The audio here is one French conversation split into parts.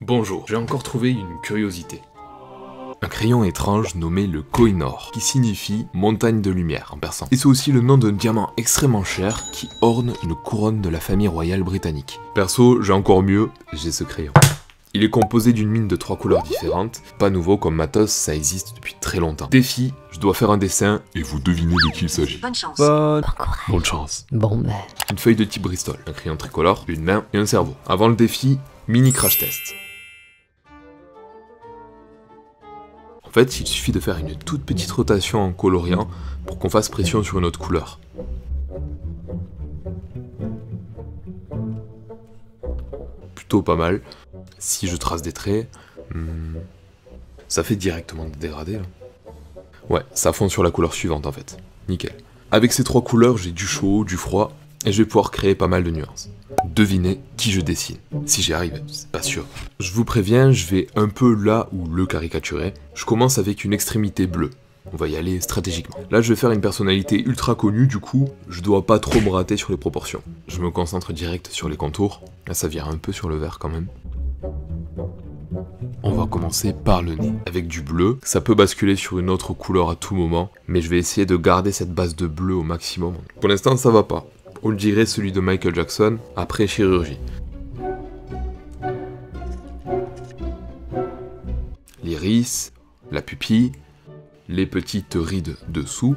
Bonjour, j'ai encore trouvé une curiosité. Un crayon étrange nommé le Koh-i-Noor, qui signifie montagne de lumière en persan. Et c'est aussi le nom d'un diamant extrêmement cher qui orne une couronne de la famille royale britannique. Perso, j'ai encore mieux, j'ai ce crayon. Il est composé d'une mine de 3 couleurs différentes, pas nouveau comme matos, ça existe depuis très longtemps. Défi, je dois faire un dessin et vous devinez de qui il s'agit. Bonne chance. Bonne chance. Bon ben... Une feuille de type Bristol, un crayon tricolore, une main et un cerveau. Avant le défi, mini crash test. En fait, il suffit de faire une toute petite rotation en coloriant pour qu'on fasse pression sur une autre couleur. Plutôt pas mal. Si je trace des traits, ça fait directement des dégradés. Là. Ouais, ça fond sur la couleur suivante en fait. Nickel. Avec ces 3 couleurs, j'ai du chaud, du froid, et je vais pouvoir créer pas mal de nuances. Devinez qui je dessine. Si j'y arrive, c'est pas sûr. Je vous préviens, je vais un peu là où le caricaturer. Je commence avec une extrémité bleue. On va y aller stratégiquement. Là, je vais faire une personnalité ultra connue, du coup, je dois pas trop me rater sur les proportions. Je me concentre direct sur les contours. Là, ça vire un peu sur le vert quand même. On va commencer par le nez. Avec du bleu, ça peut basculer sur une autre couleur à tout moment, mais je vais essayer de garder cette base de bleu au maximum. Pour l'instant, ça va pas. On le dirait celui de Michael Jackson, après chirurgie. L'iris, la pupille, les petites rides dessous.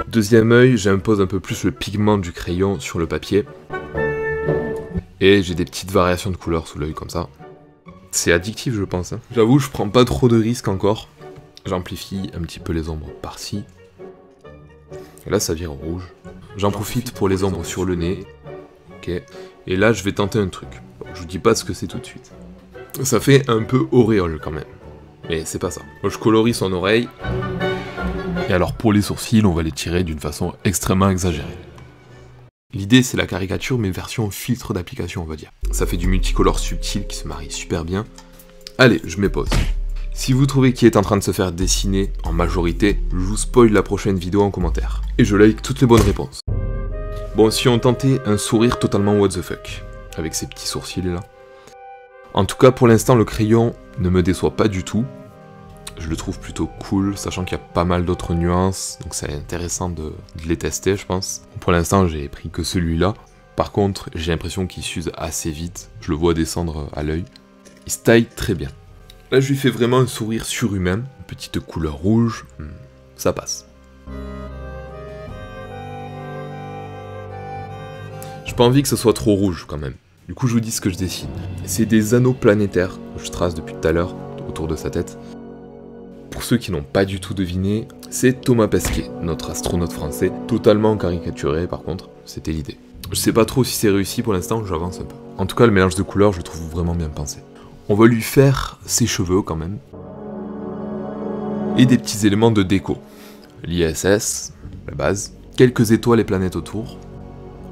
Deuxième œil, j'impose un peu plus le pigment du crayon sur le papier. Et j'ai des petites variations de couleurs sous l'œil comme ça. C'est addictif je pense. Hein. J'avoue, je prends pas trop de risques encore. J'amplifie un petit peu les ombres par-ci. Et là ça vire rouge. J'en profite pour les ombres sur le nez. Ok. Et là je vais tenter un truc. Bon, je vous dis pas ce que c'est tout de suite. Ça fait un peu auréole quand même. Mais c'est pas ça. Moi, je colorie son oreille. Et alors pour les sourcils, on va les tirer d'une façon extrêmement exagérée. L'idée c'est la caricature mais version filtre d'application on va dire. Ça fait du multicolore subtil qui se marie super bien. Allez, je mets pause. Si vous trouvez qui est en train de se faire dessiner en majorité, je vous spoil la prochaine vidéo en commentaire. Et je like toutes les bonnes réponses. Bon, si on tentait un sourire totalement what the fuck, avec ces petits sourcils là. En tout cas pour l'instant le crayon ne me déçoit pas du tout. Je le trouve plutôt cool, sachant qu'il y a pas mal d'autres nuances, donc c'est intéressant de les tester je pense. Pour l'instant j'ai pris que celui-là, par contre j'ai l'impression qu'il s'use assez vite, je le vois descendre à l'œil. Il se taille très bien. Là je lui fais vraiment un sourire surhumain, une petite couleur rouge, ça passe. J'ai pas envie que ce soit trop rouge quand même, du coup je vous dis ce que je dessine. C'est des anneaux planétaires que je trace depuis tout à l'heure, autour de sa tête. Pour ceux qui n'ont pas du tout deviné, c'est Thomas Pesquet, notre astronaute français, totalement caricaturé par contre, c'était l'idée. Je sais pas trop si c'est réussi pour l'instant, j'avance un peu. En tout cas, le mélange de couleurs, je le trouve vraiment bien pensé. On va lui faire ses cheveux quand même. Et des petits éléments de déco. L'ISS, la base, quelques étoiles et planètes autour.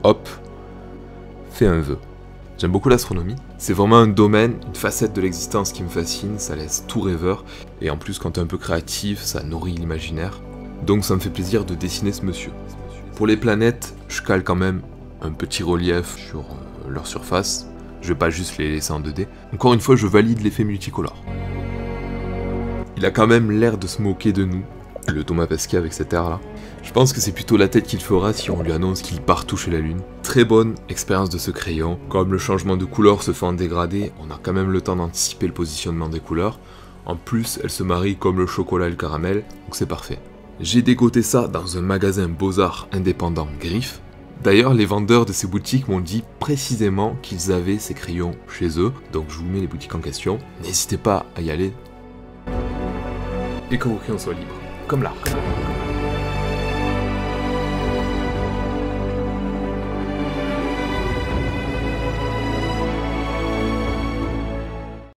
Hop, fais un vœu. J'aime beaucoup l'astronomie, c'est vraiment un domaine, une facette de l'existence qui me fascine, ça laisse tout rêveur, et en plus quand t'es un peu créatif, ça nourrit l'imaginaire. Donc ça me fait plaisir de dessiner ce monsieur. Pour les planètes, je cale quand même un petit relief sur leur surface, je vais pas juste les laisser en 2D. Encore une fois, je valide l'effet multicolore. Il a quand même l'air de se moquer de nous, le Thomas Pesquet avec cet air là. Je pense que c'est plutôt la tête qu'il fera si on lui annonce qu'il part toucher la lune. Très bonne expérience de ce crayon. Comme le changement de couleur se fait en dégradé, on a quand même le temps d'anticiper le positionnement des couleurs. En plus, elles se marient comme le chocolat et le caramel, donc c'est parfait. J'ai dégoté ça dans un magasin Beaux-Arts indépendant Griffe. D'ailleurs, les vendeurs de ces boutiques m'ont dit précisément qu'ils avaient ces crayons chez eux, donc je vous mets les boutiques en question. N'hésitez pas à y aller. Et que vos crayons soient libres, comme l'arc.